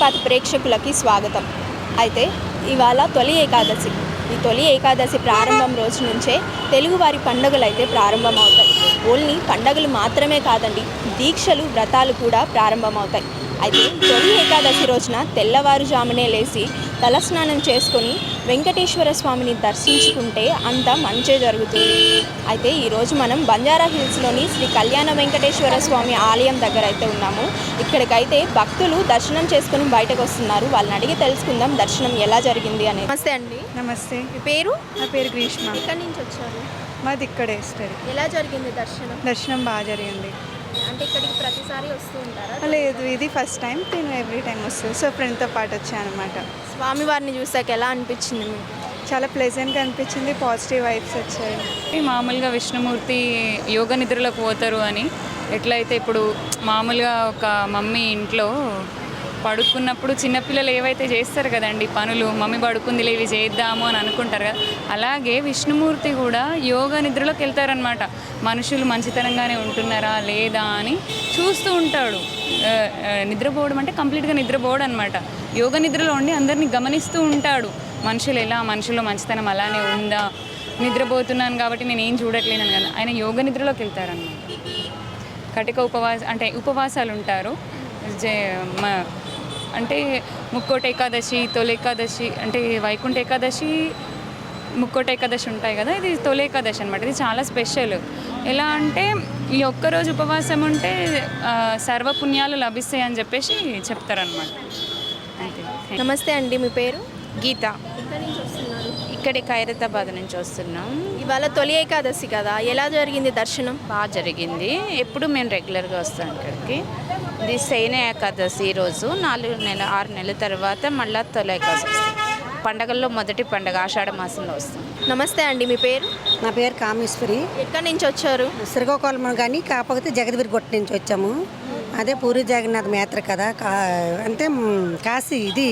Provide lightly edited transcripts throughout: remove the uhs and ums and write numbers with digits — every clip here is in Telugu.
పాత ప్రేక్షకులకి స్వాగతం. అయితే ఇవాళ తొలి ఏకాదశి. ఈ తొలి ఏకాదశి ప్రారంభం రోజు నుంచే తెలుగువారి పండుగలు అయితే ప్రారంభమవుతాయి. ఓన్లీ పండుగలు మాత్రమే కాదండి, దీక్షలు వ్రతాలు కూడా ప్రారంభమవుతాయి. అయితే తొలి ఏకాదశి రోజున తెల్లవారుజామునే లేచి తలస్నానం చేసుకొని వెంకటేశ్వర స్వామిని దర్శించుకుంటే అంత మంచే జరుగుతుంది. అయితే ఈరోజు మనం బంజారా హిల్స్లోని శ్రీ కళ్యాణ వెంకటేశ్వర స్వామి ఆలయం దగ్గర అయితే ఉన్నాము. ఇక్కడికైతే భక్తులు దర్శనం చేసుకుని బయటకు వస్తున్నారు. వాళ్ళని అడిగి తెలుసుకుందాం దర్శనం ఎలా జరిగింది అని. నమస్తే అండి. నమస్తే. మీ పేరు? నా పేరు గ్రీష్మ. ఎక్కడి నుంచి వచ్చారు? మాది ఇక్కడే స్టడీ. ఎలా జరిగింది దర్శనం? దర్శనం బాగా జరిగింది. అంటే ఇక్కడికి ప్రతిసారి వస్తూ ఉంటారా? లేదు, ఇది ఫస్ట్ టైం. నేను ఎవ్రీ టైం వస్తుంది. సో ఫ్రెండ్తో పాటు వచ్చాను అనమాట. స్వామివారిని చూసాక ఎలా అనిపించింది మీకు? చాలా ప్లెజెంట్గా అనిపించింది. పాజిటివ్ వైబ్స్ వచ్చాయి. మామూలుగా విష్ణుమూర్తి యోగ నిద్రలోకి పోతారు అని ఎట్లయితే ఇప్పుడు మామూలుగా ఒక మమ్మీ ఇంట్లో పడుకున్నప్పుడు చిన్నపిల్లలు ఏవైతే చేస్తారు కదండి పనులు, మమ్మీ పడుకుందిలే ఇవి చేద్దాము అని అనుకుంటారు కదా, అలాగే విష్ణుమూర్తి కూడా యోగ నిద్రలోకి వెళ్తారనమాట. మనుషులు మంచితనంగానే ఉంటున్నారా లేదా అని చూస్తూ ఉంటాడు. నిద్రపోవడం అంటే కంప్లీట్గా నిద్రపోవడం అనమాట. యోగ నిద్రలో ఉండి అందరినీ గమనిస్తూ ఉంటాడు. మనుషులు ఎలా, మనుషుల్లో మంచితనం అలానే ఉందా, నిద్రపోతున్నాను కాబట్టి నేను ఏం చూడట్లేను కదా, ఆయన యోగ నిద్రలోకి వెళ్తారనమాట. కటిక ఉపవాసాలు ఉంటారు. అంటే ముక్కోటి ఏకాదశి, తొలి ఏకాదశి, అంటే వైకుంఠ ఏకాదశి, ముక్కోటి ఏకాదశి ఉంటాయి కదా, ఇది తొలి ఏకాదశి అనమాట. ఇది చాలా స్పెషల్. ఎలా అంటే ఈ ఒక్కరోజు ఉపవాసం ఉంటే సర్వపుణ్యాలు లభిస్తాయి అని చెప్పేసి చెప్తారనమాట. అంతే. నమస్తే అండి. మీ పేరు? గీత. ఎక్కడి నుంచి వస్తున్నారు? ఇక్కడే ఖైరతాబాద్ నుంచి వస్తున్నాం. ఇవాళ తొలి ఏకాదశి కదా, ఎలా జరిగింది దర్శనం? బాగా జరిగింది. ఎప్పుడు మేము రెగ్యులర్గా వస్తాం ఇక్కడికి. ఇది శయన ఏకాదశి ఈరోజు 6 నెలల తర్వాత మళ్ళీ తొలి ఏకాదశి వస్తుంది. పండగల్లో మొదటి పండగ ఆషాఢ మాసంలో వస్తాం. నమస్తే అండి. మీ పేరు? నా పేరు కామేశ్వరి. ఎక్కడి నుంచి వచ్చారు? శ్రీకాకుళం కానీ కాకపోతే జగద్గిరిగుట్ట నుంచి వచ్చాము. అదే పూరి జగన్నాథ్ యాత్ర కదా, అంటే కాశీ ఇది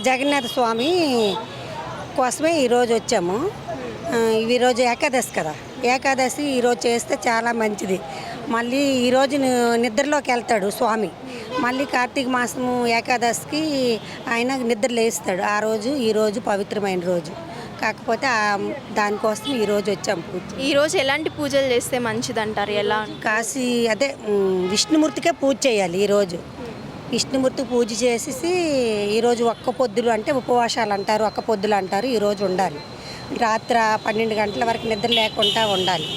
జగన్నాథ స్వామి కోసమే ఈరోజు వచ్చాము. ఈరోజు ఏకాదశి కదా, ఏకాదశి ఈరోజు చేస్తే చాలా మంచిది. మళ్ళీ ఈరోజు నిద్రలోకి వెళ్తాడు స్వామి. మళ్ళీ కార్తీక మాసము ఏకాదశికి ఆయన నిద్ర లేస్తాడు. ఆ రోజు ఈరోజు పవిత్రమైన రోజు. కాకపోతే దానికోసం ఈరోజు వచ్చాము. ఈరోజు ఎలాంటి పూజలు చేస్తే మంచిది అంటారు? ఎలా? కాశీ అదే విష్ణుమూర్తికే పూజ చేయాలి. ఈరోజు విష్ణుమూర్తి పూజ చేసేసి ఈరోజు ఒక్క పొద్దులు అంటే ఉపవాసాలు అంటారు, ఒక్క పొద్దులు అంటారు. ఈరోజు ఉండాలి. రాత్రి 12 గంటల వరకు నిద్ర లేకుండా ఉండాలి.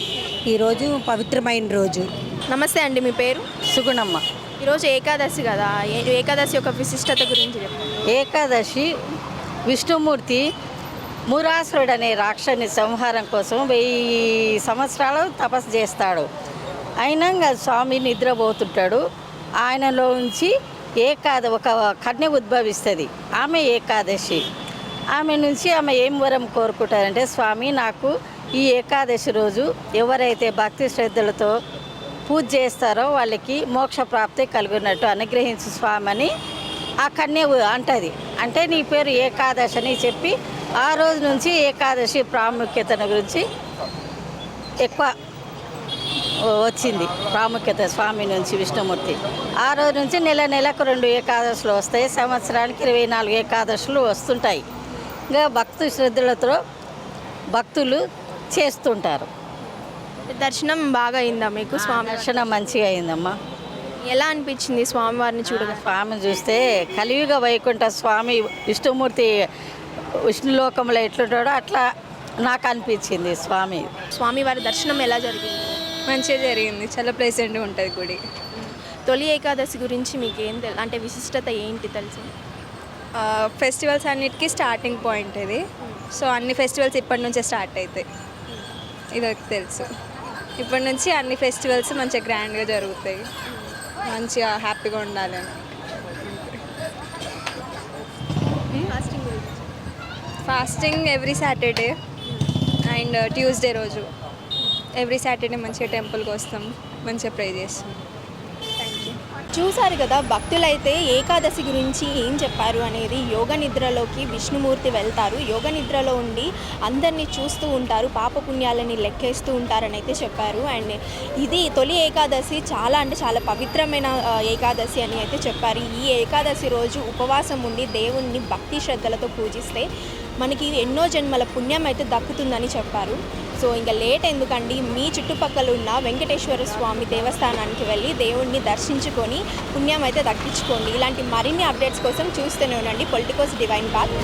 ఈరోజు పవిత్రమైన రోజు. నమస్తే అండి. మీ పేరు? సుగుణమ్మ. ఈరోజు ఏకాదశి కదా, ఏకాదశి యొక్క విశిష్టత గురించి చెప్పండి. ఏకాదశి విష్ణుమూర్తి మురాసురుడు అనే రాక్షసుని సంహారం కోసం 1000 సంవత్సరాలు తపస్సు చేస్తాడు. అయినా స్వామి నిద్రపోతుంటాడు. ఆయనలో నుంచి ఒక కన్య ఉద్భవిస్తుంది. ఆమె ఏకాదశి. ఆమె నుంచి ఆమె ఏం వరం కోరుకుంటారంటే, స్వామి నాకు ఈ ఏకాదశి రోజు ఎవరైతే భక్తి శ్రద్ధలతో పూజ చేస్తారో వాళ్ళకి మోక్ష ప్రాప్తి కలుగున్నట్టు అనుగ్రహించు స్వామి అని ఆ కన్య అంటది. అంటే నీ పేరు ఏకాదశి అని చెప్పి ఆ రోజు నుంచి ఏకాదశి ప్రాముఖ్యతను గురించి ఎక్కువ వచ్చింది. ప్రాముఖ్యత స్వామి నుంచి విష్ణుమూర్తి. ఆ రోజు నుంచి నెలకు 2 ఏకాదశులు వస్తాయి. సంవత్సరానికి 24 ఏకాదశులు వస్తుంటాయి. ఇంకా భక్తి శ్రద్ధలతో భక్తులు చేస్తుంటారు. దర్శనం బాగా అయిందా మీకు? స్వామి దర్శనం మంచిగా అయిందమ్మా. ఎలా అనిపించింది స్వామివారిని చూడగా? స్వామిని చూస్తే కలియుగ వైకుంఠ స్వామి విష్ణుమూర్తి విష్ణులోకంలో ఎట్లుంటాడో అట్లా నాకు అనిపించింది. స్వామివారి దర్శనం ఎలా జరిగింది? మంచిగా జరిగింది. చాలా ప్లెజెంట్గా ఉంటుంది గుడి. తొలి ఏకాదశి గురించి మీకు ఏం అంటే విశిష్టత ఏంటి తెలుసు? ఫెస్టివల్స్ అన్నిటికీ స్టార్టింగ్ పాయింట్ ఇది. సో అన్ని ఫెస్టివల్స్ ఇప్పటి నుంచే స్టార్ట్ అవుతాయి. ఇది తెలుసు. ఇప్పటి నుంచి అన్ని ఫెస్టివల్స్ మంచిగా గ్రాండ్గా జరుగుతాయి. మంచిగా హ్యాపీగా ఉండాలని. Fasting every Saturday and Tuesday రోజు. ఎవ్రీ సాటర్డే మంచిగా టెంపుల్కి వస్తాం, మంచిగా ప్రే చేస్తాం. Thank you. చూసారు కదా, భక్తులైతే ఏకాదశి గురించి ఏం చెప్పారు అనేది. యోగ నిద్రలోకి విష్ణుమూర్తి వెళ్తారు, యోగ నిద్రలో ఉండి అందరినీ చూస్తూ ఉంటారు, పాపపుణ్యాలని లెక్కేస్తూ ఉంటారని అయితే చెప్పారు. అండ్ ఇది తొలి ఏకాదశి చాలా అంటే చాలా పవిత్రమైన ఏకాదశి అని అయితే చెప్పారు. ఈ ఏకాదశి రోజు ఉపవాసం ఉండి దేవుణ్ణి భక్తి శ్రద్ధలతో పూజిస్తే మనకి ఎన్నో జన్మల పుణ్యం అయితే దక్కుతుందని చెప్పారు. సో ఇంకా లేట్ ఎందుకండి, మీ చుట్టుపక్కల ఉన్న వెంకటేశ్వర స్వామి దేవస్థానానికి వెళ్ళి దేవుణ్ణి దర్శించుకొని పుణ్యం అయితే దక్కించుకోండి. ఇలాంటి మరిన్ని అప్డేట్స్ కోసం చూస్తూనే ఉండండి Politicos divine path.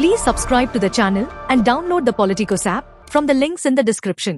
Please subscribe to the channel and download the Politicos app from the links in the description.